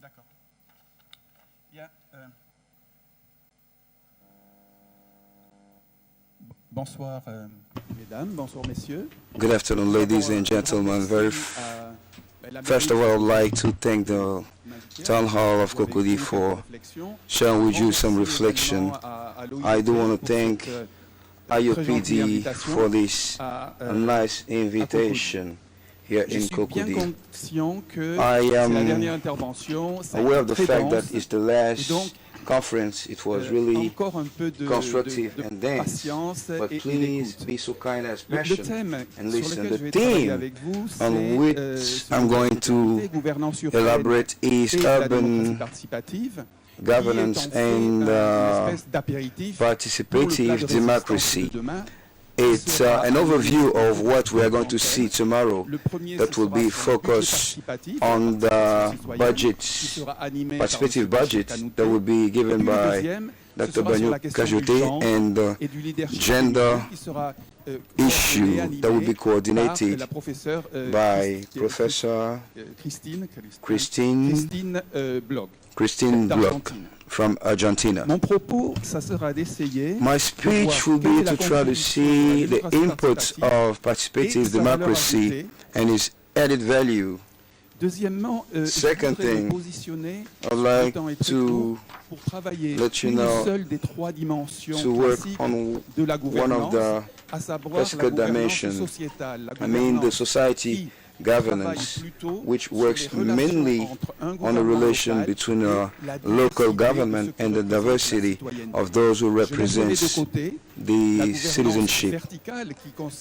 D'accord. Yeah, bonsoir, mesdames, bonsoir, messieurs. Good afternoon, ladies and gentlemen. First of all, I'd like to thank the Town Hall of Cocody for sharing with you some reflection. I do want to thank IOPD for this nice invitation here in Cocody. I am aware of the fact that it's the last conference. It was really constructive and dense, but please be so kind as patient and listen. The theme on which I'm going to elaborate is urban governance and participative democracy. It's an overview of what we are going to see tomorrow that will be focused on the budget, participative budget that will be given by Dr. Banyou Kajote and the gender issue that will be coordinated by Professor Christine Bloch from Argentina. My speech will be to try to see the inputs of participative democracy and its added value. Second thing, I'd like to let you know to work on one of the classical dimensions. I mean the society governance, which works mainly on the relation between local government and the diversity of those who represent the citizenship.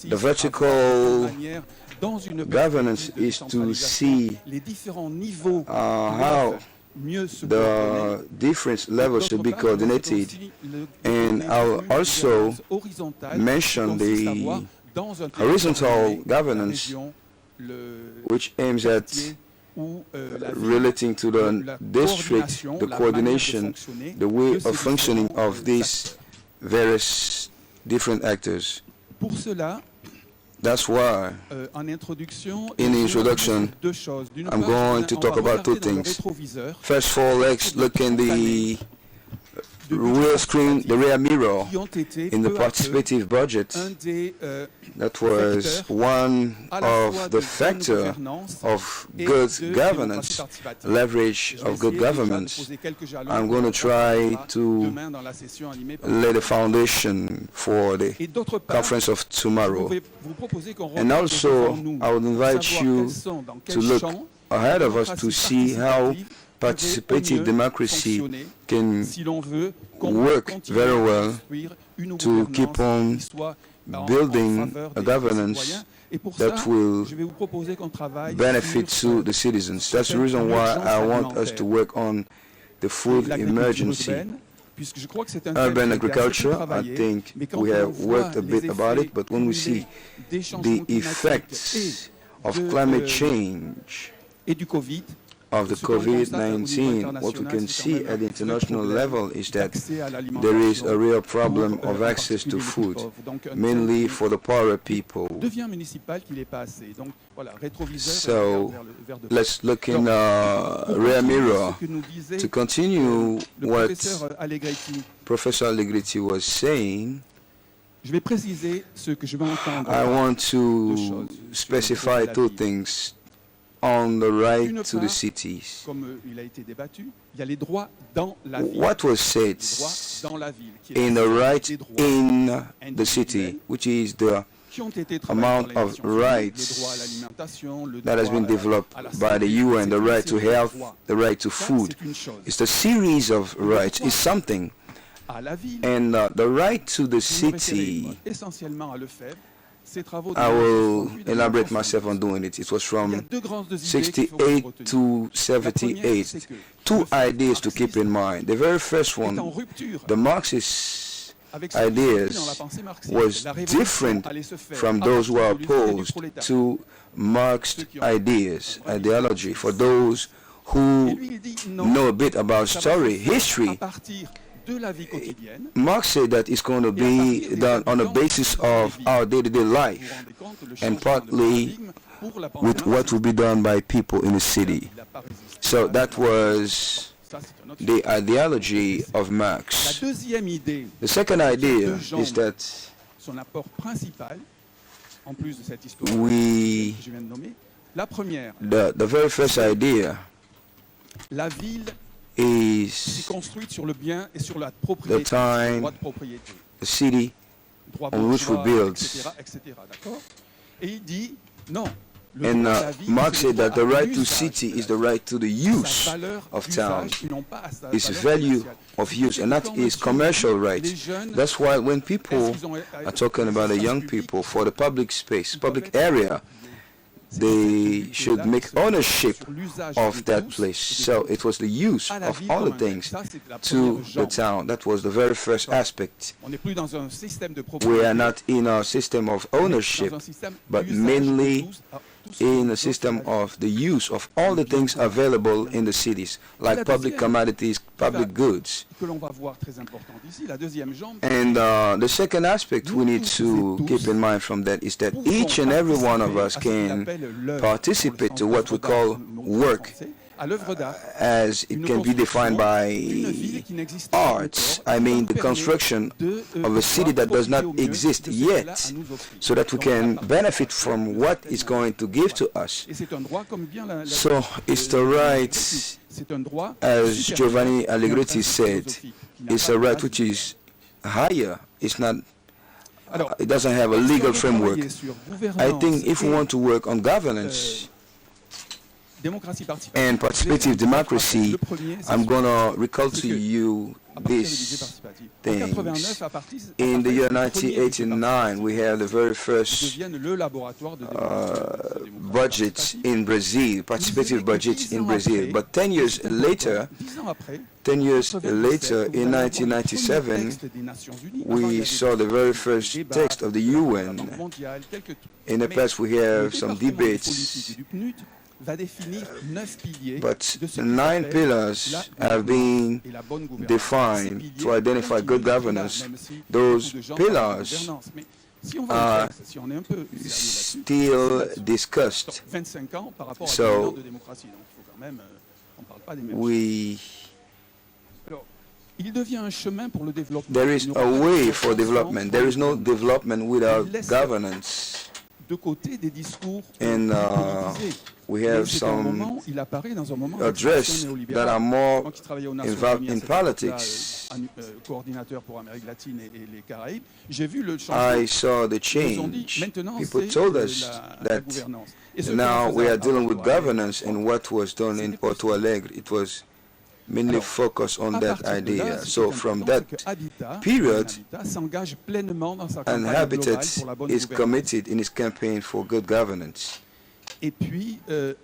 The vertical governance is to see how the different levels should be coordinated, and I'll also mention the horizontal governance, which aims at relating to the district, the coordination, the way of functioning of these various different actors. That's why, in the introduction, I'm going to talk about two things. First of all, let's look in the rear screen, the rear mirror in the participative budget. That was one of the factors of good governance, leverage of good governance. I'm going to try to lay the foundation for the conference of tomorrow. And also, I would invite you to look ahead of us to see how participative democracy can work very well to keep on building a governance that will benefit to the citizens. That's the reason why I want us to work on the food emergency. Urban agriculture, I think we have worked a bit about it, but when we see the effects of climate change, of the COVID-19, what we can see at the international level is that there is a real problem of access to food, mainly for the poorer people. So let's look in a rear mirror to continue what Professor Allegretti was saying. I want to specify two things on the right to the cities. What was said in the right in the city, which is the amount of rights that has been developed by the UN, the right to health, the right to food. It's a series of rights. It's something. And the right to the city, I will elaborate myself on doing it. It was from 68 to 78. Two ideas to keep in mind. The very first one, the Marxist ideas, was different from those who are opposed to Marxist ideas, ideology. For those who lui, il dit non. know a bit about Ça va story, se faire history. à partir de la vie quotidienne. Marx said that it's going to be done on the basis of our day-to-day Vous vous life rendez compte, le and changement de partly paradigme pour la pensée with what marxiste, will be done by people in the city. il n'a pas résisté So à that la- was Ça, c'est un autre the sujet. ideology of La Marx. deuxième idée, The second idea is that son apport principal, en plus de cette histoire we, que je viens de nommer, la première, the very first idea la ville s'est is construite sur le bien et sur la propriété, the sur le time droit de propriété, the city droit on which we bourgeois, build. etc., d'accord. Et il dit non. Le And droit à la ville, Marx c'est le said that the droit à right to l'usage city de is la the ville. right to the Sa use valeur of d'usage town. et non pas à sa Its valeur value commerciale. of Et use puis, and not quand its monsieur commercial dit, rights. les jeunes, That's why when people est-ce qu'ils ont, are talking about the young people for the public space, public area, c'est they cette should activité-là make qui se base ownership sur l'usage of de that tous place. et de So tous it was the use à la of ville all the comme un bien. things Ça, c'est la to première the jambe. town. That was the very first aspect. On n'est plus dans un système de We propriété, are not in a system of mais ownership, dans un système but d'usage de mainly tous, tout ce qui in nous a system offre la vie. of the use of all the things available in the cities, like public commodities, public goods. Que l'on va voir très importante ici, la deuxième jambe, And the second aspect we need to keep in mind from that is that each and every one of us can participate to what we call work, à l'œuvre d'art, as it can be defined by une ville qui n'existe pas arts. encore, I mean, the permet construction de, of a city that does not profiter au mieux exist de ce qu'elle a yet, à nous offrir. so that we Donc, can la benefit from what it's going to give to us. Et c'est un droit comme bien So it's the right, c'est un droit as supérieur Giovanni et un Allegretti principe said, philosophique qui n'a it's pas a de right base which légale. is higher. It's not. Alors, It doesn't have a si on legal veut framework. travailler sur I think if we gouvernance want to work on governance démocratie participative, and participative democracy, le premier, c'est I'm sûr. going to recall C'est to que you à partir du budget this. participatif. En things. 89, In the year le premier budget 1989, we have the very participatif first devienne le laboratoire de démocratie budget participative. in Brazil, participative budget in Brazil. But 10 years C'est later, important. 10 ans après, 10 years 97, later, vous in allez avoir le premier 1997, texte des Nations Unies. Avant, il y we avait saw the very first des débats text of the de la UN. Banque mondiale, quelques trucs. In the Mais past, we le have some département de debates, politique du PNUD va définir 9 piliers but de ce qui 9 s'appelle pillars la have been et la bonne gouvernance. defined Ces piliers to identify continuent good d'être là, governance. même si Those beaucoup de gens parlent de pillars gouvernance. Mais si on va are au texte, si on est un peu sérieux là-dessus, still discussed. 25 ans par rapport à So, 10 ans de démocratie. Donc il faut quand même, on ne parle pas des mêmes choses. We Alors, il devient un chemin pour le développement. there is Il n'y a aura pas de way for développement development. sans There is no development without Laisse- governance. de côté des discours And politisés. we Mais have c'est un some moment, il apparaît dans un moment address d'expansion that néolibérale. are more Moi qui travaillais aux Nations involved Unies à in cette époque-là, politics. Coordinateur pour Amérique latine et les Caraïbes, j'ai vu le I changement. saw the Ils nous ont dit, change. maintenant People c'est told us la that gouvernance. Et ce que now l'on we faisait are dealing with à Porto Alegre, governance, and what was done in Porto Alegre, it was mainly Alors, focused on à that partir de là, idea. ce qui So est from important, that c'est que Habitat, period, Habitat s'engage pleinement dans sa campagne Habitat globale pour la bonne is gouvernance. committed in its campaign for good governance. Et puis,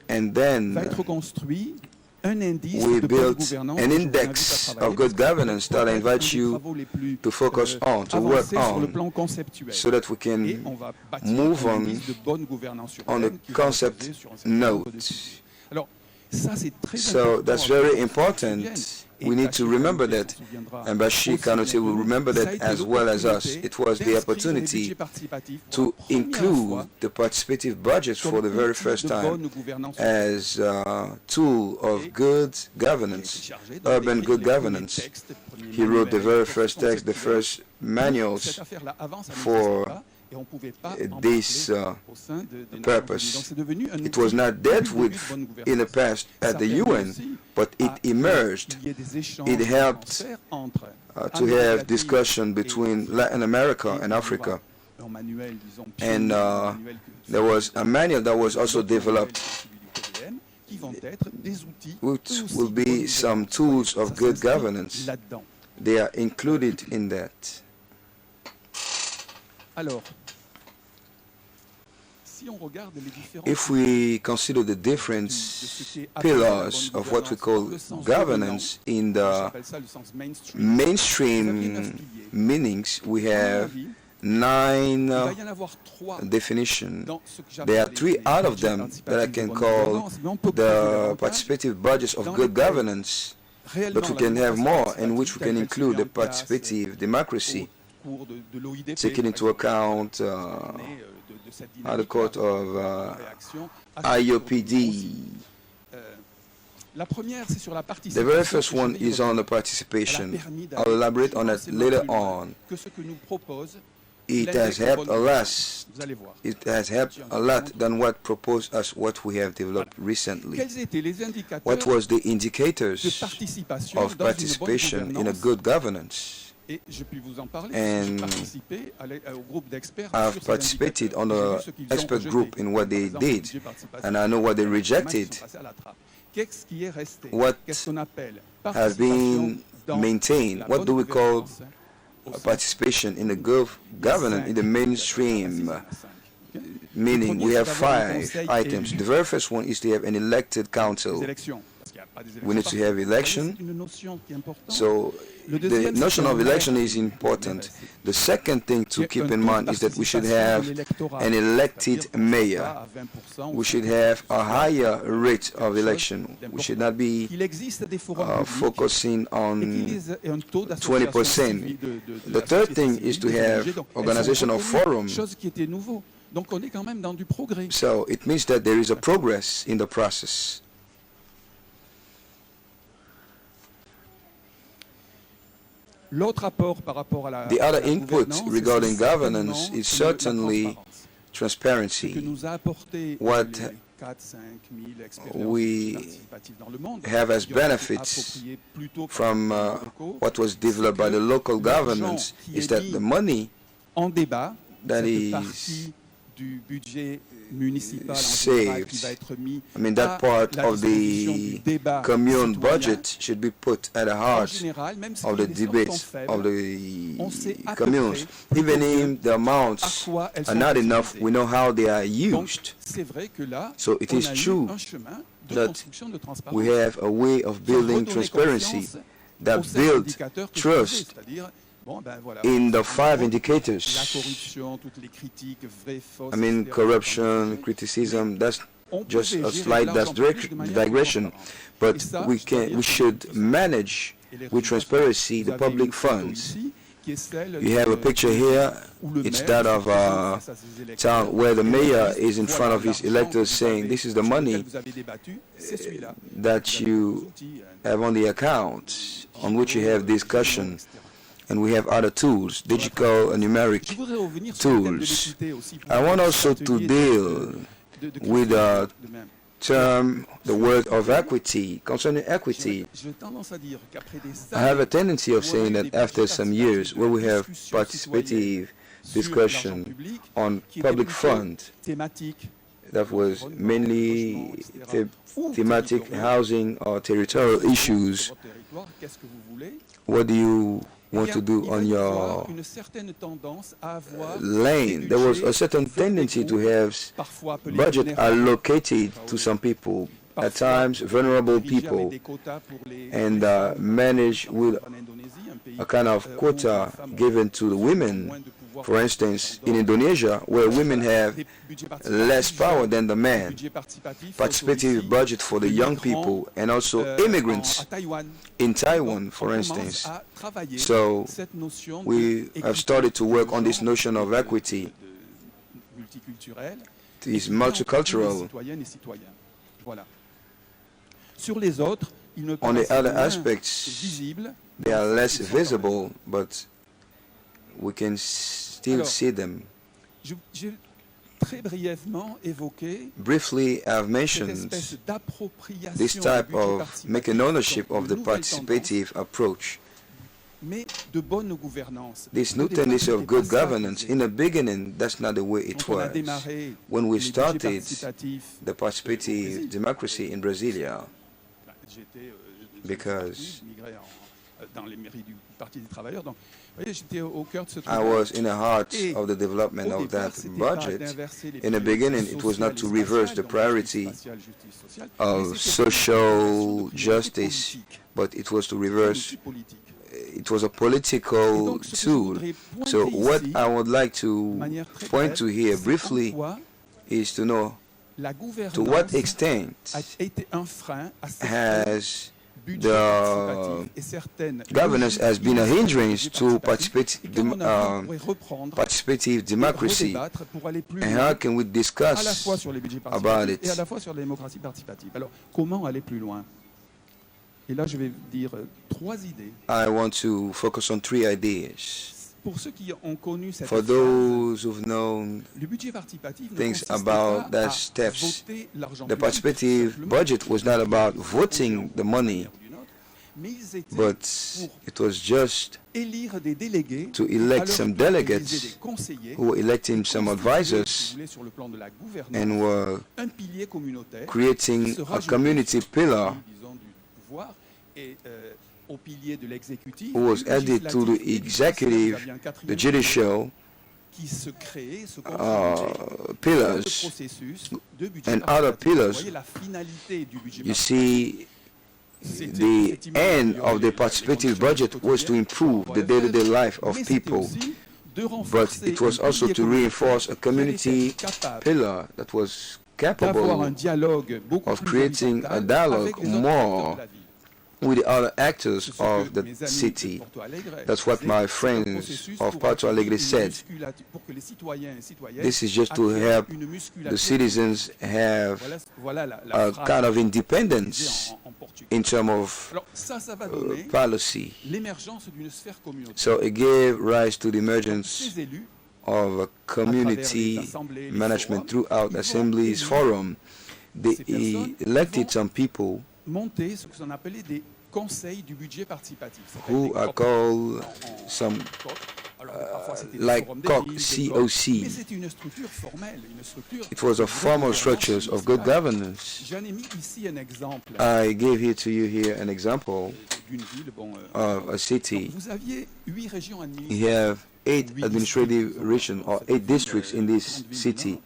And va then être construit un indice we de bonne built gouvernance an que je vous invite à index travailler of good parce que governance that I c'est un invite des you travaux les plus, to focus on, to work avancés sur le on, plan conceptuel. so that we Et can on va bâtir move un on indice de bonne gouvernance on urbaine a qui va concept reposer sur un certain nombre de note. sujets. Alors, ça c'est très So important. that's à very ce qu'on se important. souvienne. Et We need to Bachir remember Kanouté that, s'en souviendra and Bashir aussi Kanouté bien will que nous. remember Ça a that été as well as us. l'opportunité It was the d'inscrire les opportunity budgets participatifs pour to la première include fois the participative budget for the comme very outil first de time bonne gouvernance as a tool of good governance, urban good governance. He wrote the very first text, the first manuals for this purpose. It was not dealt with in the past at the UN, but it emerged. It helped to have discussion between Latin America and Africa. And there was a manual that was also developed, which will be some tools of good governance. They are included in that. Alors, si on regarde les différents If we consider the different pillars of what we call governance in the j'appelle ça le sens mainstream, mainstream meanings, we have 9 Il va y en avoir 3 definitions. dans ce que There are j'appelle 3 les out of budgets them that I participatifs de can bonne call gouvernance, mais on peut creuser the davantage participative budgets of dans good lesquels governance, réellement but we la can have démocratie more in which we participative, telle can qu'elle se met include the en place, participative democracy, au cours de l'OIDP, taking par into exemple, account qui est né de cette how the dynamique court of réaction à ce IOPD. La première, c'est sur la The participation. very first et je one vais y is on the revenir. participation. Elle a permis I'll elaborate on that d'immensément later plus loin on. que ce que nous propose It has l'index de helped bonne a gouvernance. lot. Vous allez voir. It has helped a lot than what proposed us what we have developed recently. Quels étaient les indicateurs What was the de indicators participation of dans une bonne participation in a gouvernance? good governance? Et je puis vous en parler. And J'ai participé au groupe d'experts. I've sur ces participated indicateurs. on J'ai the vu ce qu'ils ont expert rejeté. group in what Par they exemple, le did, budget participatif. and I know what they Comment ils rejected, sont passés à la trappe. Qu'est-ce qui est resté? what Qu'est-ce qu'on appelle has participation been dans maintained. la What bonne do we call gouvernance, au sens participation in the good governance in the mainstream? Meaning we have 5 items. The very first one is to have an elected des council. élections. Parce qu'il n'y a pas des élections We need to partout. have Vous voyez, election. c'est une notion qui est importante. So Le the deuxième, c'est notion un of election maire. is important. The second thing to Il y a keep un in taux de mind is that we should participation have de l'électorat. an elected C'est-à-dire qu'on ne mayor. soit pas à 20% ou We should 50%. have a higher rate of election. We should not be Il existe des forums publics focusing et on qu'il y ait un taux d'association 20%. civile The la third société thing civile, is to des have ONG. Donc, elles organization sont of reconnues, forum. chose qui était nouveau. Donc on est quand même dans du progrès. So it means that there is a progress in the process. L'autre apport par rapport à la, The à other la input gouvernance, regarding c'est governance is certainly la transparence. Ce que transparency. nous a apporté What les 4-5 000 expériences we participatives dans le monde, have as qui ont été benefits appropriées plutôt par from les locaux, what was developed by the local governments is that the money en débat, that cette is partie du budget municipal en saved, général qui va être mis I mean, that à part la of disposition du the débat commune citoyen. budget should be put at the En heart général, même si of the les sommes sont debates faibles, of on sait the à peu communes. près Even plutôt if the à amounts quoi elles are sont not enough, utilisées. we know how they are Donc, used. c'est vrai que là, So it on is a true eu un chemin de that construction de transparence. we have a way of Qui a building redonné transparency confiance that aux 5 built indicateurs que je disais, trust c'est-à-dire, bon, ben voilà, in the en 5 gros, la indicators. corruption, toutes les critiques vraies, fausses, I mean, etc., corruption, criticism, that's on just pouvait a gérer slight l'argent public de manière digression. transparente. But Et ça, we je dois dire we que should c'est- manage Et les with résultats, transparency vous the avez public une photo funds. ici, qui est celle You have a de- picture here. où le It's maire that se of présente face à ses électeurs town where the et leur mayor dit, is in front voilà of his l'argent electors que vous saying, avez- this is the sur lequel money vous avez débattu, c'est celui-là. that Vous avez you des outils, have on the account on which you have discussion, etc. and we have other tools, digital and Je numeric voudrais revenir sur le thème de tools. l'équité aussi pour I want cet also to atelier deal de with culture de même. term the word of equity. Concerning equity, J'ai tendance à dire qu'après des I have a années tendency of saying that after some years where we have participative sur discussion l'argent public, on qui était public plutôt fund thématique, that was mainly thematic housing or territorial issues, sur votre territoire, qu'est-ce que vous voulez? what do you want Eh to bien, do il va on y your avoir une certaine tendance à avoir lane? des There was budgets a certain vers des tendency to groupes, have parfois appelés budget vulnérables, allocated to some people, at times vulnerable dirigés avec people, des quotas pour les and femmes, managed with en Indonésie, un pays a kind of où quota les femmes given to the ont women. moins de pouvoir For instance, in Indonesia, where women have des budgets participatifs, less power than the men, budgets participatifs participative aussi, budget for the de young migrants, people and also à immigrants Taïwan. in Taiwan, Donc, for on commence instance. à travailler So cette notion we d'équité have started to work de on this genre, notion of equity. de multiculturelle, It is et qui prend en compte les multicultural. citoyennes et citoyens. Voilà. Sur les autres, il me On paraît the other moins aspects, visible. they are less visible, but we can still Alors, see them. J'ai très brièvement évoqué Briefly, I've cette mentioned espèce d'appropriation this du type budget of participatif, making ownership donc of une the nouvelle participative approach. tendance, mais de bonne gouvernance. This Au new départ, tendency of c'était good pas ça qu'on governance, faisait. in the beginning, that's not the way it Quand on a was. démarré When we les budgets started participatifs, the participative democracy in Brasilia, bah, j'étais because migré dans les mairies du Parti des travailleurs, donc vous voyez, j'étais au cœur de ce truc. I was in the heart Et of the development au of départ, that c'était pas budget. d'inverser les In the priorités beginning, it was not to sociales et reverse the spatiales, donc priority justice spatiale, justice sociale, of mais c'était une social inversion de priorités justice, politiques. but it was to Un reverse outil politique. it was a political donc, ce que je tool. voudrais pointer So what ici, I would like de to manière très point brève, to here c'est briefly en quoi is to know la to what gouvernance extent a été un frein à certains has budgets participatifs et certaines governance has been a hindrance to reprendre participative democracy, redébattre pour aller plus and loin how can we à la fois discuss sur les budgets about participatifs et à it? la fois sur la démocratie participative. Alors, comment aller plus loin? Et là, je vais dire 3 idées. I want to focus on 3 ideas. Pour ceux qui ont connu cette For phase, those who've known le budget participatif ne things consistait about pas that à steps, voter l'argent the public, participative simplement, budget was not about voting the money, mais ils étaient but pour it was just élire des délégués to à elect leur some tour, delegates élisaient des conseillers who were electing some constituaient, advisors si vous voulez, sur le plan de la gouvernance, and were un pilier communautaire creating se a rajoutait community pillar disons, du pouvoir et au pilier de l'exécutif, who was du added to the législatif et du executive, judiciaire. Il y avait un the quatrième judicial qui se créait, se confrontait pillars, dans ce processus de budget and participatif. other pillars. Vous voyez la finalité du budget You participatif. see, C'était the effectivement end d'améliorer of les the participative conditions budget was to improve the day-to-day life of mais c'était people, aussi de but renforcer it was un also pilier to reinforce a community capable pillar that was d'avoir un capable dialogue beaucoup of plus creating a horizontal dialogue avec les autres more acteurs de la ville. with the other actors C'est ce of que the mes amis de city. Porto Alegre That's what disaient, my c'est un friends processus of pour Porto acquérir Alegre une said. pour que les citoyens et citoyennes This is just to acquièrent help une musculature. the citizens have Voilà la a phrase kind of utilisée independence en portugais. in terms of Alors ça va donner policy. l'émergence d'une sphère communautaire. So it gave rise to the emergence Ces élus, of a community management throughout assemblies forum. They elected some people monter ce que l'on appelait des conseils du budget participatif. who are called some like COC. Mais c'était une structure formelle, une structure. It was a formal structures of good governance. J'en ai mis ici un exemple I gave here to you here an example d'une ville. Bon, of a city. vous aviez 8 régions You administratives. have 8 administrative regions or 8 districts in this city.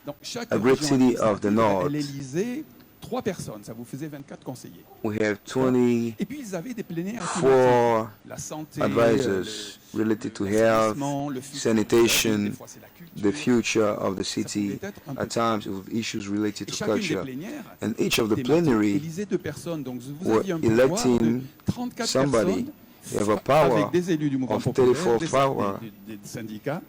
Donc, chaque A great région city of the administrative, north. elle élisait 3 personnes, ça vous faisait 24 conseillers. We have 24 Et puis ils avaient des plénières thématiques. La santé, advisors related to health, l'assainissement, le futur, sanitation, des fois, c'est la culture. the future of the city, Ça pouvait être un peu at times with issues related Et to chacune des culture. plénières And each of the thématiques plenary élisait 2 personnes. Donc vous were aviez un pouvoir de electing 34 somebody. personnes You have a power avec des élus du mouvement of populaire, 34 power des syndicats.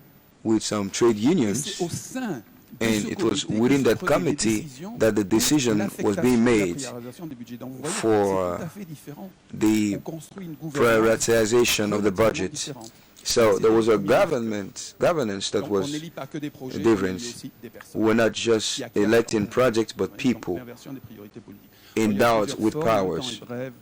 with some trade Et unions, c'est au sein de and ce it was comité que within se that prenaient des committee décisions that the pour decision was l'affectation being et la made priorisation des budgets. Donc vous voyez, for, c'est tout à fait différent. the On construit une gouvernance prioritization of the totalement budget. différente. So there was a governance that Donc on was n'élit pas que des projets, difference. on élit aussi des personnes. we're not just electing projects but people Inversion des priorités politiques. endowed Il y a with plusieurs formes, le temps powers. est bref,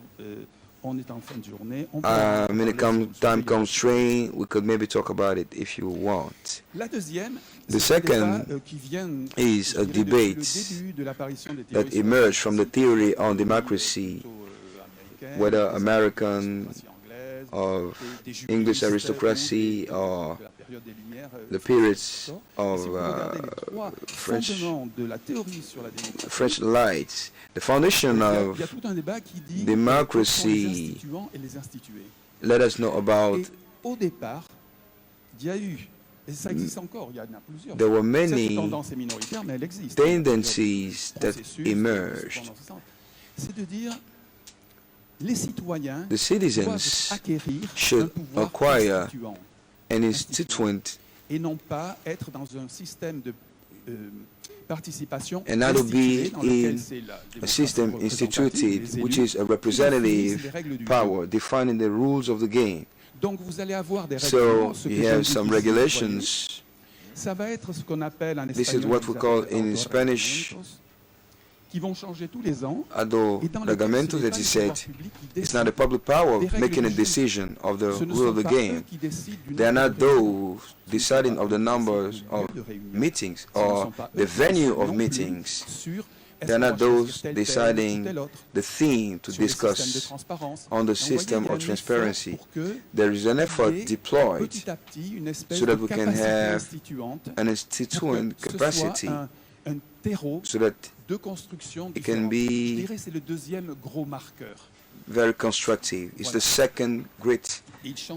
on est en fin de journée. On peut en When it parler si vous time le comes souhaitez. train, we could maybe talk about it if you want. La deuxième, The c'est un débat, second qui vient, is je a dirais, depuis debate le début de l'apparition des that théories emerged from the theory on plutôt, democracy, américaines, whether des American aristocraties anglaises, of des juristes, English ou aristocracy de or la période des Lumières, the periods Et of si vous regardez les 3 French fondements de la théorie sur la démocratie, French lights. The foundation il y a of tout un débat qui dit democracy. quels sont les instituants et les institués. let us know about. Et au départ, il y a eu, et ça existe encore, il y en a plusieurs. There were Cette many tendance est minoritaire, mais elle existe. tendencies that Processus, emerged. c'est de dire les citoyens The citizens doivent acquérir un should pouvoir acquire constituant an instituent et non pas être dans un système de participation and not to institué be dans lequel in c'est la a démocratie system représentative, instituted les which élus, is a qui définissent representative les règles du jeu. power defining the rules of the game. Donc vous allez avoir des So règlements, ce que you j'aime have some ici, vous voyez. regulations. Ça va être ce qu'on appelle en This is espagnol what we call les in Spanish qui vont changer tous les ans. although Et dans lesquels reglamento ce n'est that pas he le said pouvoir public qui it's décide. not the public power Des of règles making a du jeu. decision of the Ce ne rule of sont the pas eux game. qui décident du They are nombre not de réunions. those deciding of the numbers of lieu de réunion. meetings Ce ne or sont pas eux the qui venue décident of non meetings. plus sur est-ce They are qu'on va not choisir those tel deciding ou tel autre, the theme to sur le système de discuss transparence. on the Donc, vous voyez, system il y a of un effort transparency. pour que There is an effort il y ait deployed petit à petit une espèce so that de we can capacité have instituante an pour instituent que ce capacity soit un terreau so that de construction it can différente. Je be dirais que c'est le deuxième gros marqueur. very constructive. It's the second great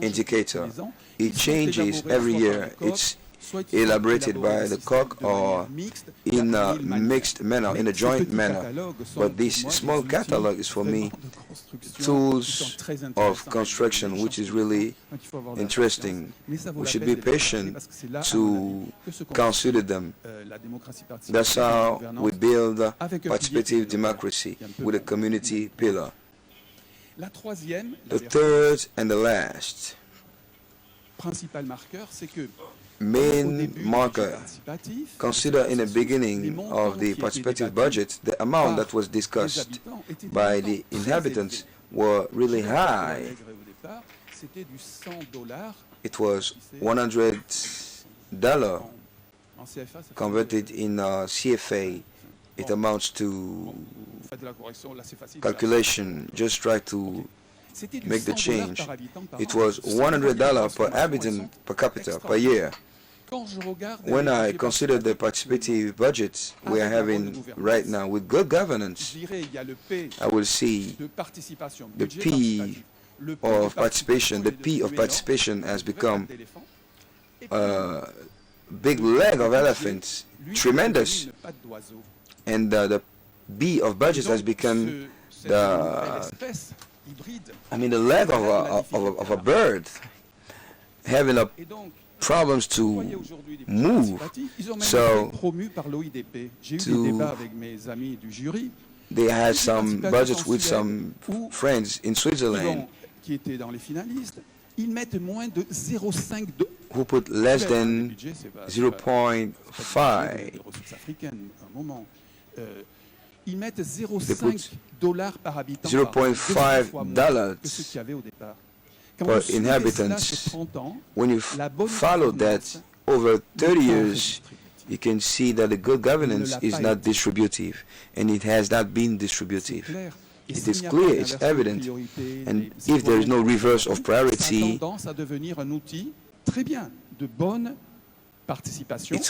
indicator. It changes every year. It's elaborated by the COC or in a mixed manner, in a joint manner. But this small catalog is for me tools of construction, which is really interesting. We should be patient to consider them. That's how we build participative democracy with a community pillar. The third and the last main marker, consider in the beginning of the participative budget, the amount that was discussed by the inhabitants were really high. It was $100 converted in CFA. It amounts to calculation. Just try to make the change. It was $100 per habitant per capita per year. When I consider the participative budget we are having right now with good governance, I will see the P of participation. The P of participation has become a big leg of elephants, tremendous, and the B of budget has become the leg of a bird, having a problems to move. So they had some budgets with some friends in Switzerland who put less than 0.5. Ils mettent $0.5 par habitant $0.5 per inhabitants. When you follow that over 30 years, you can see that the good governance is not distributive, and it has not been distributive. It is clear, it's evident, and if there is no reverse of priority, it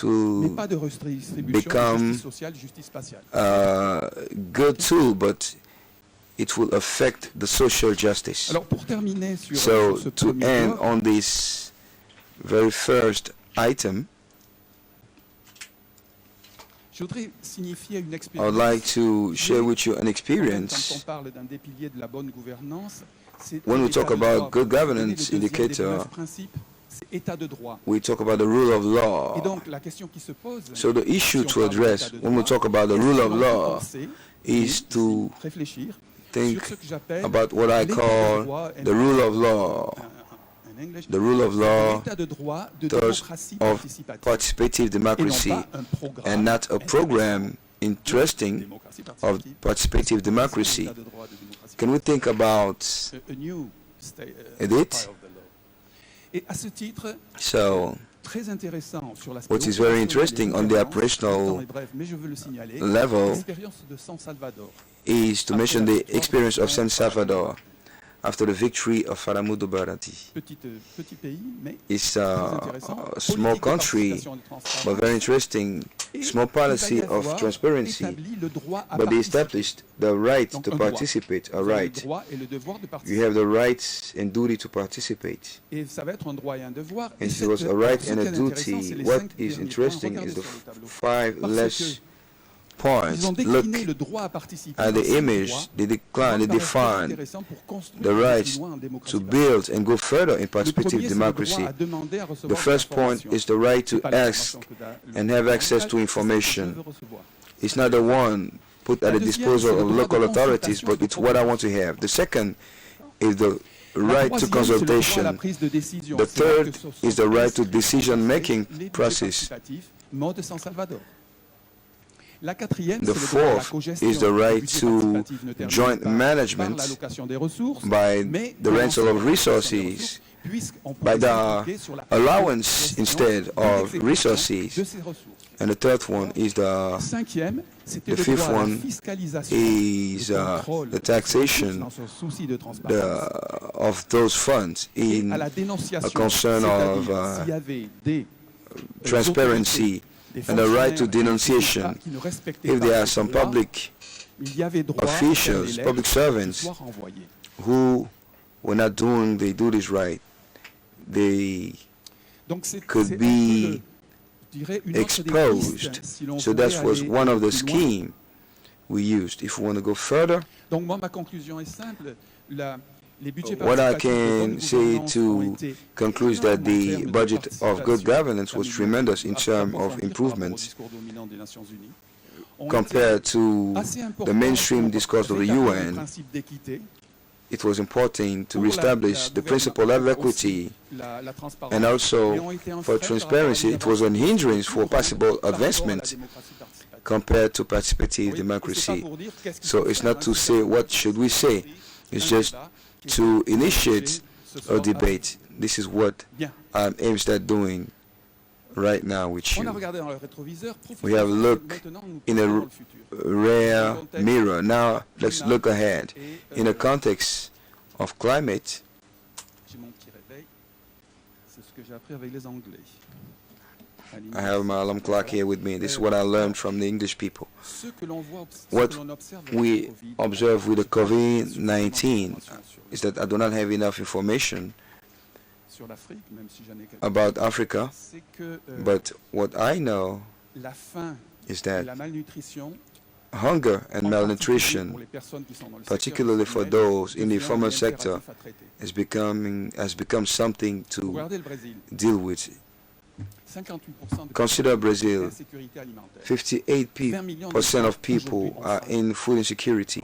will become a good tool, but it will affect the social justice. So to end on this very first item, I would like to share with you an experience. When we talk about good governance indicator, we talk about the rule of law. So the issue to address when we talk about the rule of law is to think about what I call the rule of law. The rule of law does of participative democracy and not a program interesting of participative democracy. Can we think about it? So, what is very interesting on the operational level is to mention the experience of San Salvador after the victory of Faramudo Barati. It's a small country, but very interesting, small policy of transparency, but they established the right to participate, a right. You have the rights and duty to participate. And it was a right and a duty. What is interesting is the 5 less points. Look at the image, they define the rights to build and go further in participative democracy. The first point is the right to ask and have access to information. It's not the one put at the disposal of local authorities, but it's what I want to have. The second is the right to consultation. The third is the right to decision-making process. The fourth is the right to joint management by the rental of resources, by the allowance instead of resources. And the third one is the fifth one is the taxation of those funds in a concern of transparency and the right to denunciation. If there are some public officials, public servants, who were not doing their duties right, they could be exposed. So that was one of the schemes we used. If we want to go further, what I can say to conclude that the budget of good governance was tremendous in terms of improvements compared to the mainstream discourse of the UN. It was important to reestablish the principle of equity, and also for transparency. It was an hindrance for possible advancement compared to participative democracy. So it's not to say what should we say, it's just to initiate a debate. This is what I'm aimed at doing right now with you. We have looked in a rare mirror. Now let's look ahead. In the context of climate, I have my alarm clock here with me. This is what I learned from the English people. What we observe with the COVID-19 is that I do not have enough information about Africa, but what I know is that hunger and malnutrition, particularly for those in the informal sector, has become something to deal with. Consider Brazil. 58% of people are in food insecurity.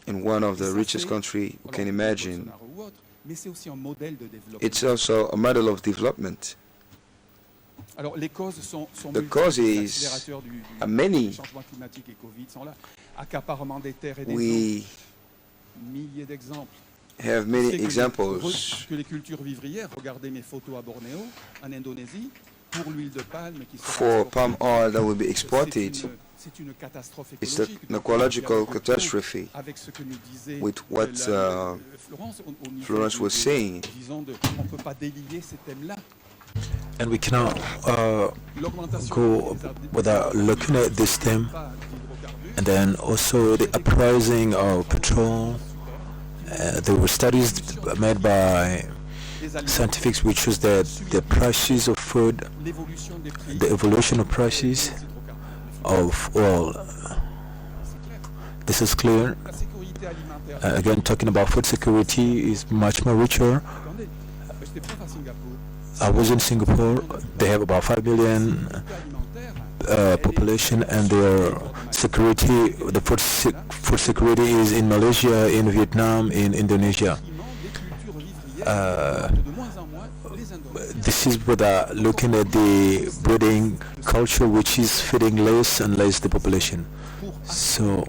In one of the richest countries you can imagine. It's also a model of development. The causes are many. We have many examples. For palm oil that will be exported, it's an ecological catastrophe with what Florence was saying. And we cannot go without looking at this theme. And then also the uprising of petrol. There were studies made by scientists which shows that the prices of food, the evolution of prices of oil. This is clear. Again, talking about food security is much more richer. I was in Singapore. They have about 5 million population, and their security, the food security is in Malaysia, in Vietnam, in Indonesia. This is without looking at the breeding culture, which is feeding less and less the population. So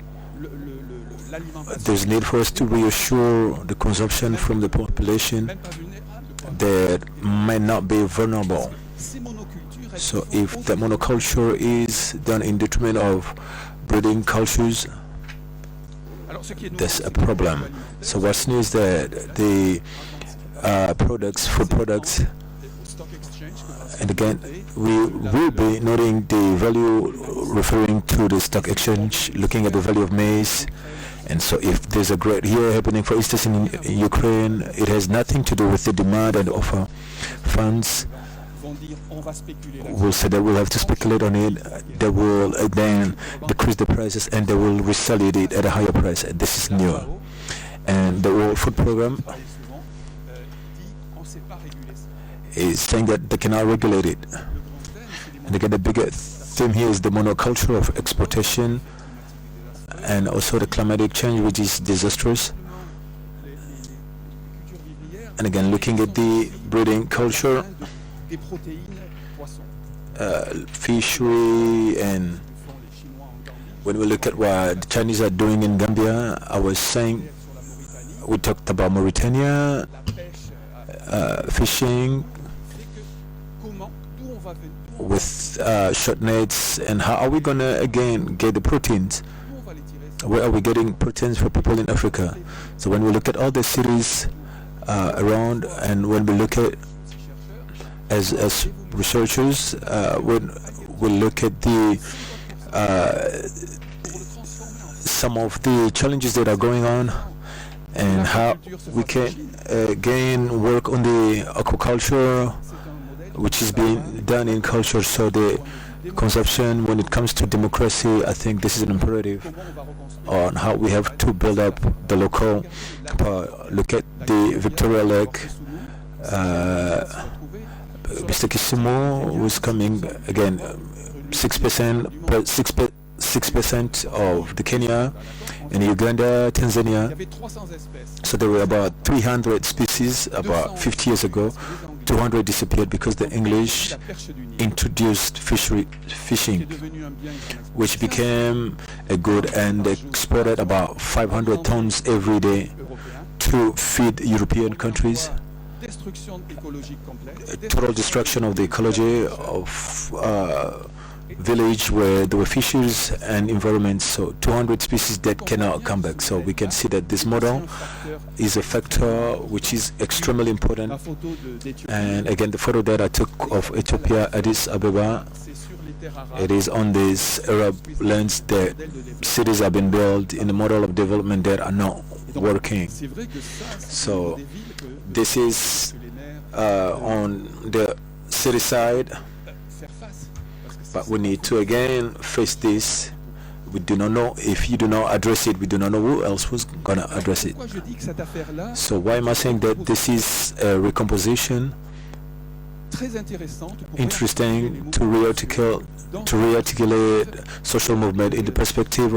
there's need for us to reassure the consumption from the population that may not be vulnerable. So if the monoculture is done in detriment of breeding cultures, that's a problem. So what's new is that the food products, and again, we will be noting the value referring to the stock exchange, looking at the value of maize. And so if there's a great year happening, for instance, in Ukraine, it has nothing to do with the demand and offer. Funds will say that we'll have to speculate on it. They will then decrease the prices and they will resell it at a higher price. This is new. And the World Food Program is saying that they cannot regulate it. And again, the bigger theme here is the monoculture of exportation, and also the climatic change, which is disastrous. And again, looking at the breeding culture, fishery, and when we look at what the Chinese are doing in Gambia, I was saying, we talked about Mauritania, fishing with short nets, and how are we going to again get the proteins? Where are we getting proteins for people in Africa? So when we look at all the cities around, and when we look at as researchers, when we look at the some of the challenges that are going on and how we can again work on the aquaculture, which is being done in culture. So the consumption, when it comes to democracy, I think this is an imperative on how we have to build up the local power. Look at the Victoria Lake. Mr. Kisumu was coming again, 6% of the Kenya and Uganda, Tanzania. So there were about 300 species about 50 years ago. 200 disappeared because the English introduced fishing, which became a good and exported about 500 tons every day to feed European countries. Total destruction of the ecology of village where there were fishes and environments. So 200 species that cannot come back. So we can see that this model is a factor which is extremely important. And again, the photo that I took of Ethiopia, Addis Ababa, it is on these Arab lands that cities have been built in a model of development that are not working. So this is on the city side, but we need to again face this. We do not know if you do not address it, we do not know who else was gonna address it. So why am I saying that this is a recomposition? Interesting to re-articulate social movement in the perspective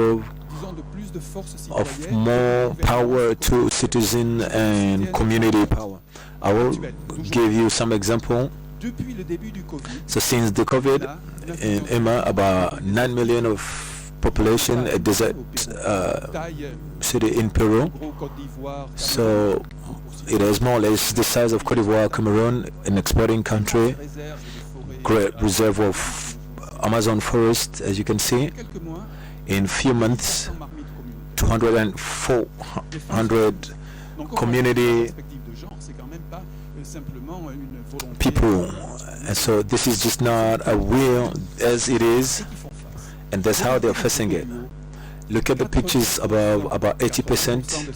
of more power to citizen and community power. I will give you some example. So since the COVID in Emma, about 9 million of population, a desert city in Peru. So it is more or less the size of Cote d'Ivoire, Cameroon, an exporting country, great reserve of Amazon forest, as you can see. In few months, 200 and 400 community people, and so this is just not a will as it is, and that's how they're facing it. Look at the pictures above. About 80%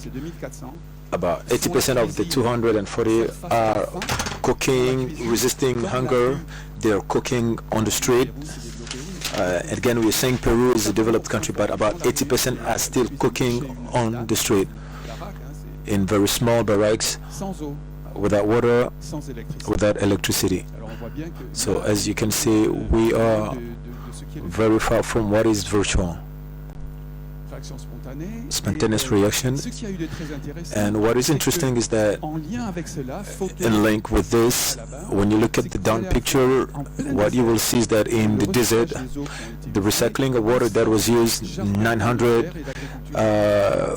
of the 240 are cooking, resisting hunger. They're cooking on the street. Again, we're saying Peru is a developed country, but about 80% are still cooking on the street in very small barracks, without water, without electricity. So as you can see, we are very far from what is virtual. Spontaneous reaction. And what is interesting is that in link with this, when you look at the down picture, what you will see is that in the desert, the recycling of water that was used, 900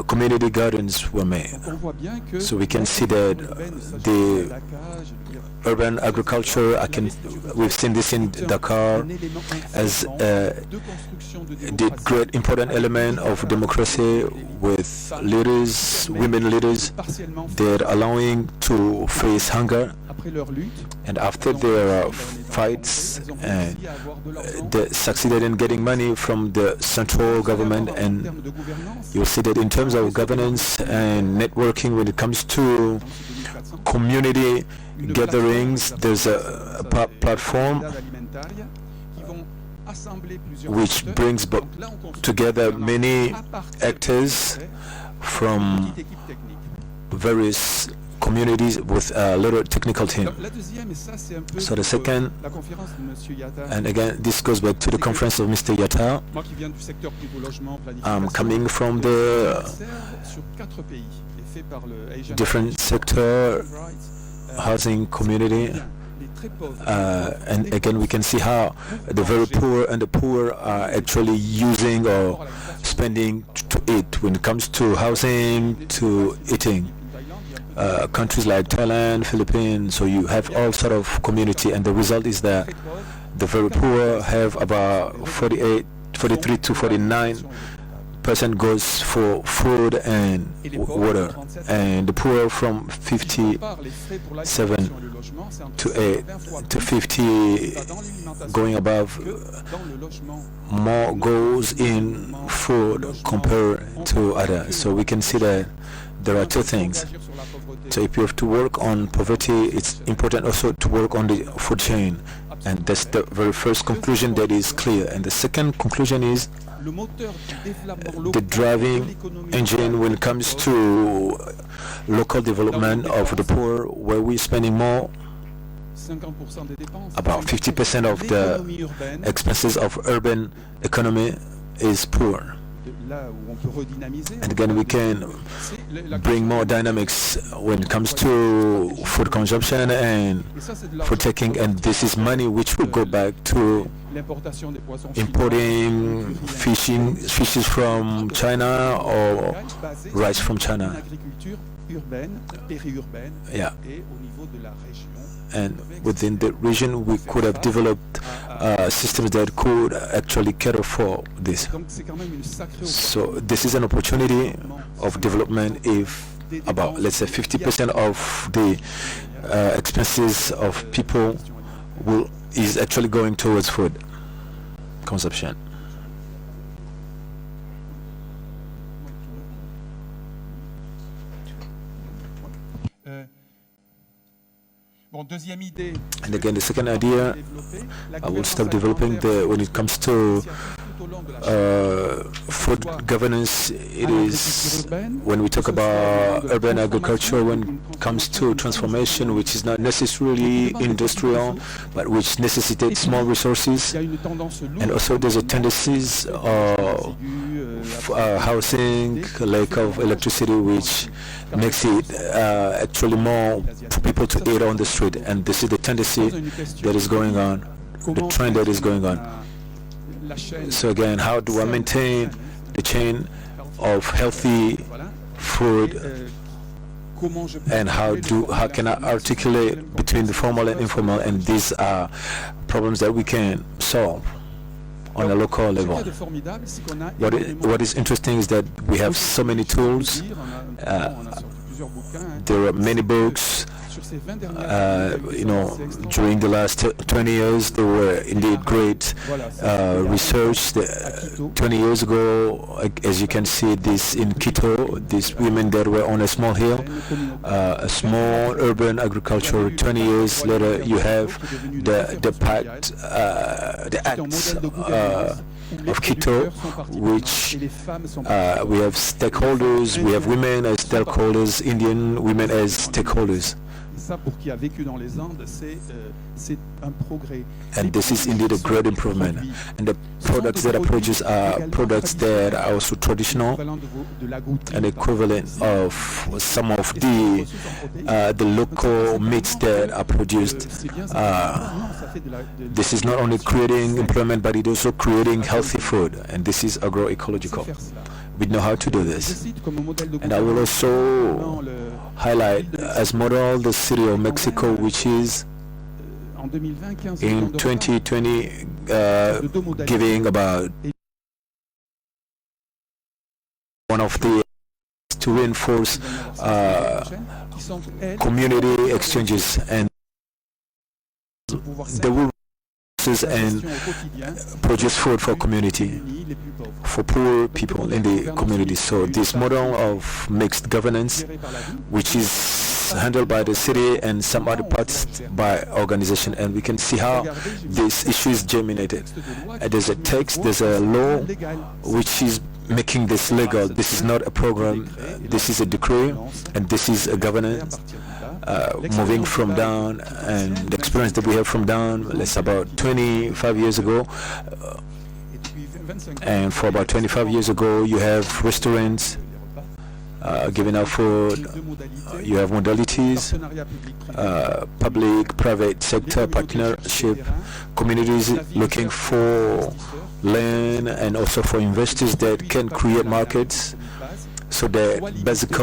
community gardens were made. So we can see that the urban agriculture, we've seen this in Dakar as the great important element of democracy, with leaders, women leaders, they're allowing to face hunger, and after their fights, they succeeded in getting money from the central government. And you'll see that in terms of governance and networking, when it comes to community gatherings, there's a platform which brings together many actors from various communities with a little technical team. So the second, and again, this goes back to the conference of Mr. Yatta. I'm coming from the different sector, housing community, and again we can see how the very poor and the poor are actually using or spending to eat when it comes to housing, to eating. Countries like Thailand, Philippines, so you have all sort of community, and the result is that the very poor have about 43 to 49% 50% goes for food and water, and the poor from 57 to 8 to 50 going above, more goes in food compared to others. So we can see that there are two things. So if you have to work on poverty, it's important also to work on the food chain, and that's the very first conclusion that is clear. And the second conclusion is the driving engine when it comes to local development of the poor, where we're spending more, about 50% of the expenses of urban economy is poor. And again, we can bring more dynamics when it comes to food consumption and food taking, and this is money which will go back to importing fishes from China or rice from China. Yeah. And within the region, we could have developed systems that could actually cater for this. So this is an opportunity of development if about, let's say, 50% of the expenses of people is actually going towards food consumption. And again, the second idea, I will stop developing when it comes to food governance. It is when we talk about urban agriculture, when it comes to transformation, which is not necessarily industrial, but which necessitates small resources. And also there's a tendencies of housing, lack of electricity, which makes it actually more for people to eat on the street. And this is the tendency that is going on, the trend that is going on. So again, how do I maintain the chain of healthy food, and how can I articulate between the formal and informal, and these are problems that we can solve on a local level. What is interesting is that we have so many tools. There are many books. During the last 20 years, there were indeed great research. 20 years ago, as you can see this in Quito, these women that were on a small hill, a small urban agriculture. 20 years later, you have the pact, the acts of Quito, which we have stakeholders, we have women as stakeholders, Indian women as stakeholders. And this is indeed a great improvement. And the products that are produced are products that are also traditional and equivalent of some of the local meats that are produced. This is not only creating employment, but it is also creating healthy food, and this is agroecological. We know how to do this. And I will also highlight as model the city of Mexico, which is in 2020 giving about one of the to reinforce community exchanges, and they will and produce food for community, for poor people in the community. So this model of mixed governance, which is handled by the city and some other parts by organization, and we can see how this issue is germinated. There's a text, there's a law which is making this legal. This is not a program, this is a decree, and this is a governance. Moving from down, and the experience that we have from down, let's about 25 years ago, and for about 25 years ago you have restaurants giving out food, you have modalities, public-private sector partnership, communities looking for land, and also for investors that can create markets. so the basic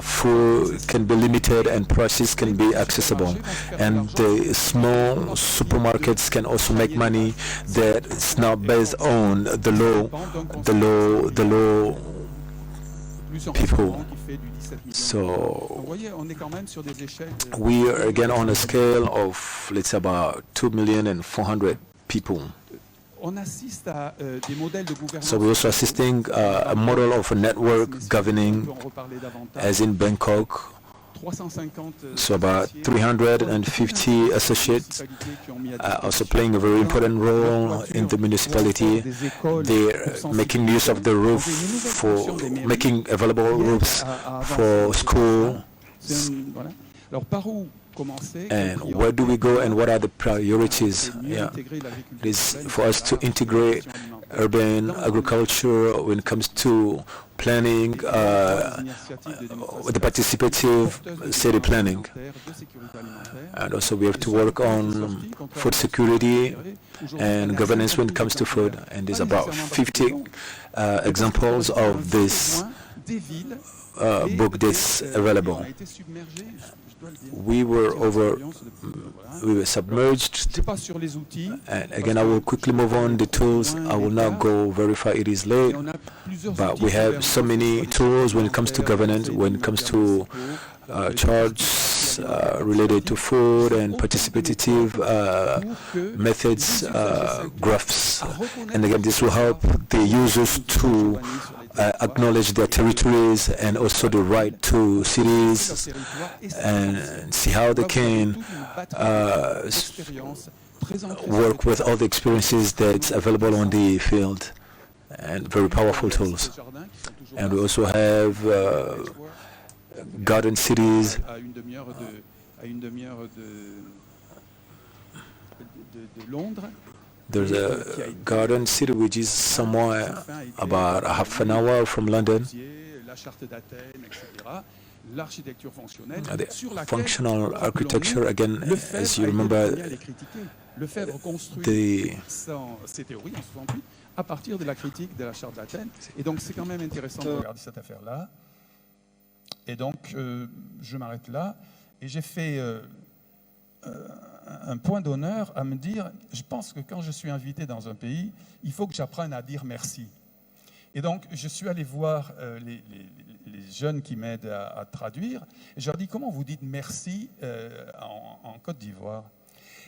food can be limited and prices can be accessible, and the small supermarkets can also make money that is not based on the low people. So we are again on a scale of, let's say, about 2,400,000 people. So we're also assisting a model of a network governing, as in Bangkok. So about 350 associates also playing a very important role in the municipality. They're making use of the roof for making available roofs for schools. And where do we go and what are the priorities? Yeah, it is for us to integrate urban agriculture when it comes to planning, the participative city planning. And also we have to work on food security and governance when it comes to food. And there's about 50 examples of this book that's available. We were submerged, and again I will quickly move on the tools. I will not go very far, it is late, but we have so many tools when it comes to governance, when it comes to charges related to food and participative methods, graphs, and again this will help the users to acknowledge their territories and also the right to cities, and see how they can work with all the experiences that's available on the field, and very powerful tools. And we also have garden cities. There's a garden city which is somewhere about half an hour from London. The functional architecture, again, as you remember, à partir de la critique de la charte d'Athènes. Et donc c'est quand même intéressant de regarder cette affaire-là. Et donc je m'arrête là. Et j'ai fait un point d'honneur à me dire, je pense que quand je suis invité dans un pays, il faut que j'apprenne à dire merci. Et donc je suis allé voir les jeunes qui m'aident à traduire. Et je leur dis, comment vous dites merci en Côte d'Ivoire?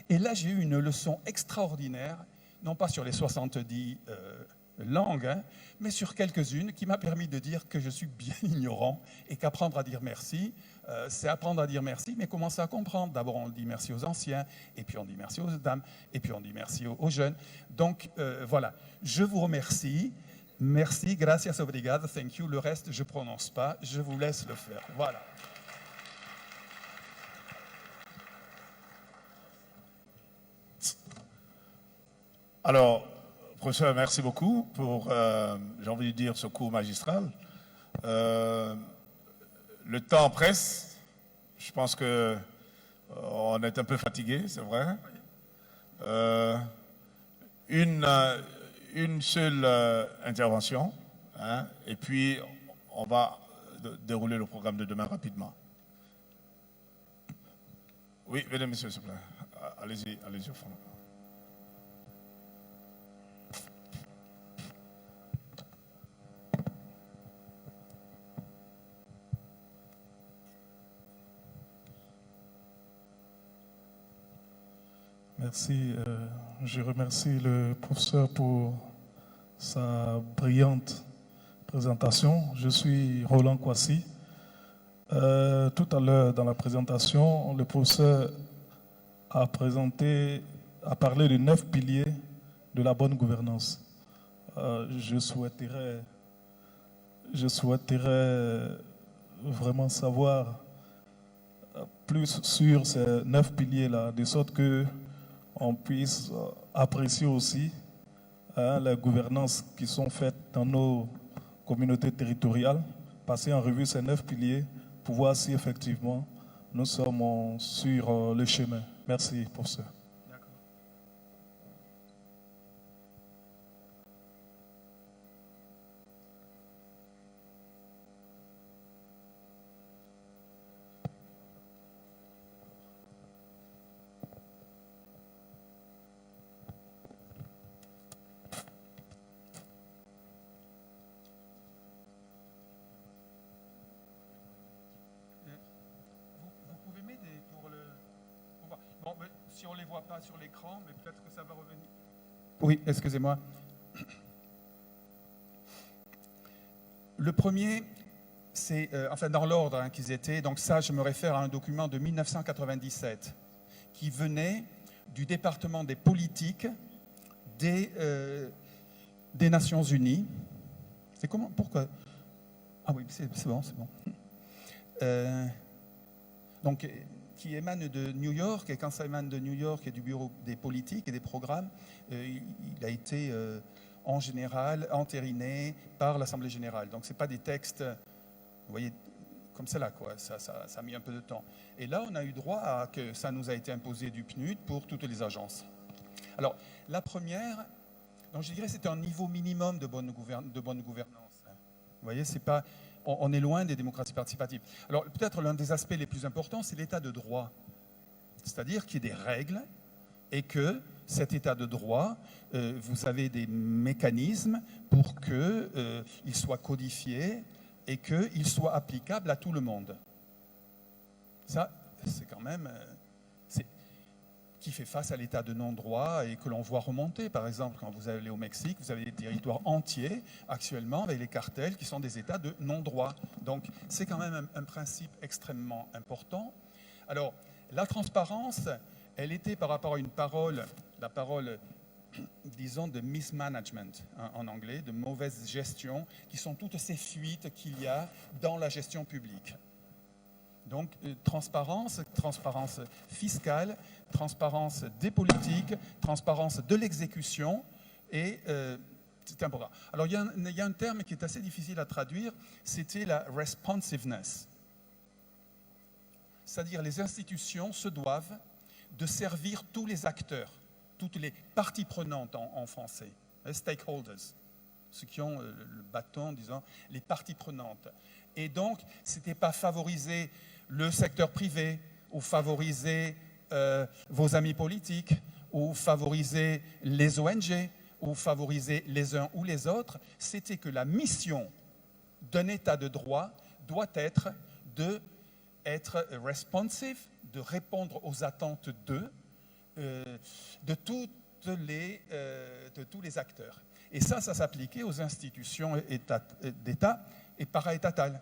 Et là j'ai eu une leçon extraordinaire, non pas sur les 70 langues, hein, mais sur quelques-unes, qui m'a permis de dire que je suis bien ignorant et qu'apprendre à dire merci, c'est apprendre à dire merci, mais commencer à comprendre. D'abord, on dit merci aux anciens, et puis on dit merci aux dames, et puis on dit merci aux jeunes. Donc, voilà, je vous remercie. Merci, gracias, obrigado, thank you. Le reste, je ne prononce pas, je vous laisse le faire. Voilà. Alors, professeur, merci beaucoup pour, j'ai envie de dire, ce cours magistral. Le temps presse. Je pense qu'on est un peu fatigué, c'est vrai. Une seule intervention, hein, et puis on va dérouler le programme de demain rapidement. Oui, mesdames et messieurs, s'il vous plaît. Allez-y, allez-y au fond. Merci. Je remercie le professeur pour sa brillante présentation. Je suis Roland Kwasi. Tout à l'heure, dans la présentation, le professeur a parlé de 9 piliers de la bonne gouvernance. Je souhaiterais vraiment savoir plus sur ces 9 piliers-là, de sorte que on puisse apprécier aussi les gouvernances qui sont faites dans nos communautés territoriales, passer en revue ces 9 piliers pour voir si effectivement nous sommes sur le chemin. Merci pour ça. on ne les voit pas sur l'écran, mais peut-être que ça va revenir. Oui, excusez-moi. Le premier, c'est, enfin dans l'ordre qu'ils étaient, donc ça je me réfère à un document de 1997 qui venait du département des politiques des Nations Unies. C'est comment? Pourquoi? Ah oui, c'est bon, c'est bon. Donc, qui émane de New York, et quand ça émane de New York et du bureau des politiques et des programmes, il a été en général entériné par l'Assemblée générale. Donc, ce n'est pas des textes, vous voyez, comme cela, quoi. Ça a mis un peu de temps. Et là, on a eu droit à que ça nous a été imposé du PNUD pour toutes les agences. Alors, la première, donc je dirais c'était un niveau minimum de bonne gouvernance. Vous voyez, c'est pas... On est loin des démocraties participatives. Alors, peut-être l'un des aspects les plus importants, c'est l'état de droit. C'est-à-dire qu'il y ait des règles et que cet état de droit, vous avez des mécanismes pour qu'il soit codifié et qu'il soit applicable à tout le monde. Ça, c'est quand même... qui fait face à l'état de non-droit et que l'on voit remonter. Par exemple, quand vous allez au Mexique, vous avez des territoires entiers actuellement avec les cartels qui sont des états de non-droit. Donc, c'est quand même un principe extrêmement important. Alors, la transparence, elle était par rapport à une parole, la parole, disons, de mismanagement, en anglais, de mauvaise gestion, qui sont toutes ces fuites qu'il y a dans la gestion publique. Donc, transparence fiscale, transparence des politiques, transparence de l'exécution, et c'est important. Alors, il y a un terme qui est assez difficile à traduire, c'était la responsiveness. C'est-à-dire, les institutions se doivent de servir tous les acteurs, toutes les parties prenantes en français, les stakeholders, ceux qui ont le bâton, disons, les parties prenantes. Et donc, ce n'était pas favoriser le secteur privé, ou favoriser vos amis politiques, ou favoriser les ONG, ou favoriser les uns ou les autres. C'était que la mission d'un État de droit doit être d'être responsive, de répondre aux attentes de tous les acteurs. Et ça s'appliquait aux institutions d'État et paraétatales.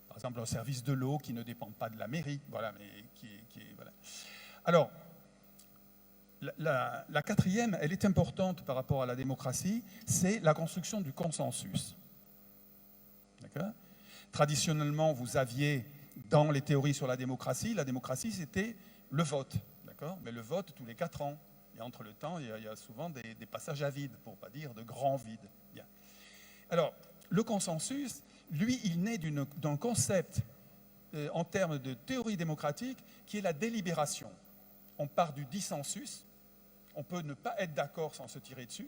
Par exemple, un service de l'eau qui ne dépend pas de la mairie, voilà, mais voilà. Alors, la quatrième, elle est importante par rapport à la démocratie, c'est la construction du consensus. D'accord ? Traditionnellement, vous aviez, dans les théories sur la démocratie, c'était le vote, d'accord ? Mais le vote tous les 4 ans. Et entre le temps, il y a souvent des passages à vide, pour ne pas dire de grands vides. Bien. Alors, le consensus, lui, il naît d'un concept en termes de théorie démocratique qui est la délibération. On part du dissensus, on peut ne pas être d'accord sans se tirer dessus,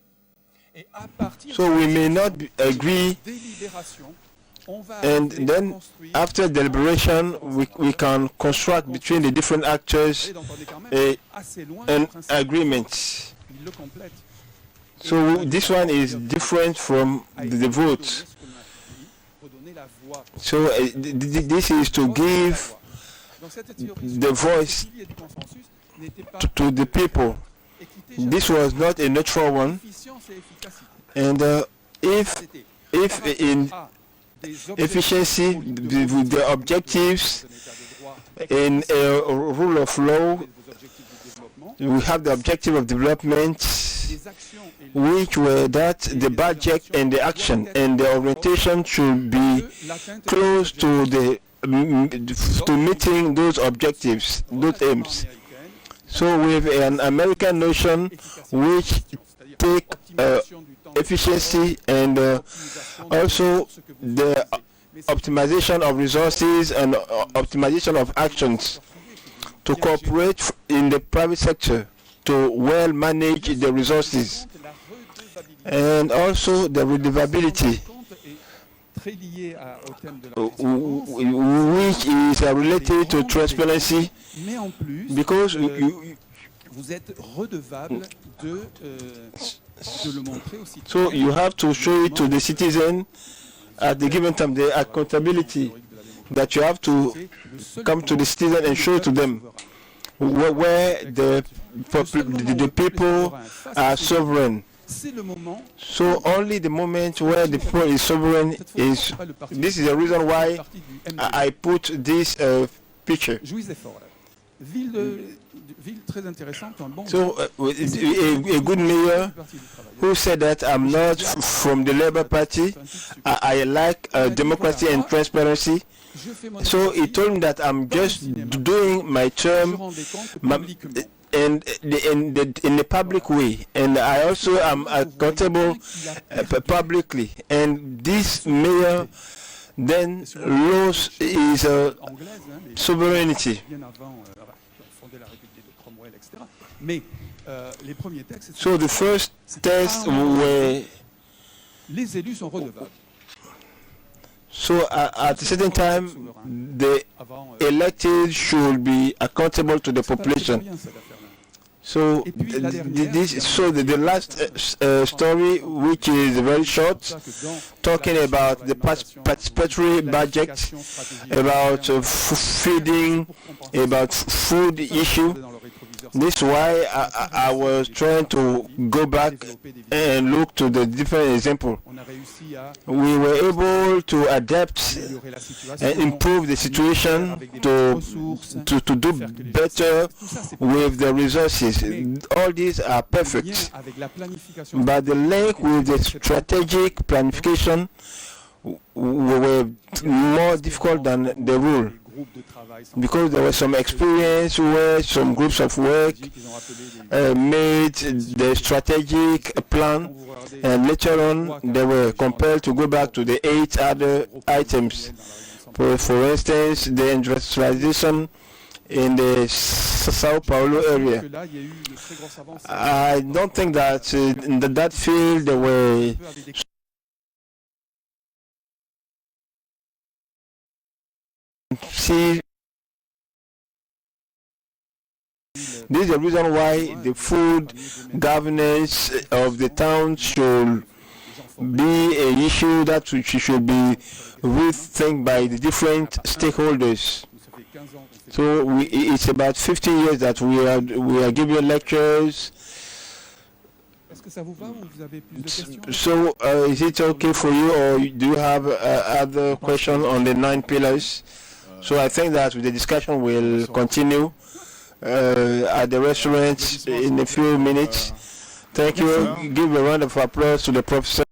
et à partir So we may not agree, de délibération, on va and then after deliberation, we can construct between the different actors an agreement. Il le complète. So this one is different from the vote. So this is to give the voice to the people. This was not a natural one, and if in efficiency with the objectives in a rule of law, we have the objective of development, which were that the budget and the action and the orientation should be close to meeting those objectives, those aims. So we have an American notion which take efficiency and also the optimization of resources and optimization of actions to cooperate in the private sector to well manage the resources, and also the redevability, which is related to transparency, because so you have to show it to the citizen at the given time, the accountability that you have to come to the citizen and show it to them, where the the people are sovereign. So only the moment where the people is sovereign is, this is the reason why I put this picture. So a good mayor who said that I'm not from the Labour Party, I like democracy and transparency. So he told me that I'm just doing my term in the public way, and I also am accountable publicly. And this mayor then lost his sovereignty. So the first tests were, so at a certain time, the elected should be accountable to the population. So the last story, which is very short, talking about the participatory budget, about feeding, about food issue. This is why I was trying to go back and look to the different example. We were able to adapt and improve the situation to do better with the resources. All these are perfect, but the link with the strategic planification were more difficult than the rule, because there was some experience where some groups of work made the strategic plan, and later on they were compelled to go back to the 8 other items. For instance, the industrialization in the Sao Paulo area. I don't think that in that field there were this is the reason why the food governance of the town should be an issue that should be rethink by the different stakeholders. So it's about 15 years that we are giving lectures. So is it okay for you, or do you have other questions on the 9 pillars? So I think that the discussion will continue at the restaurant in a few minutes. Thank you. Give a round of applause to the professor.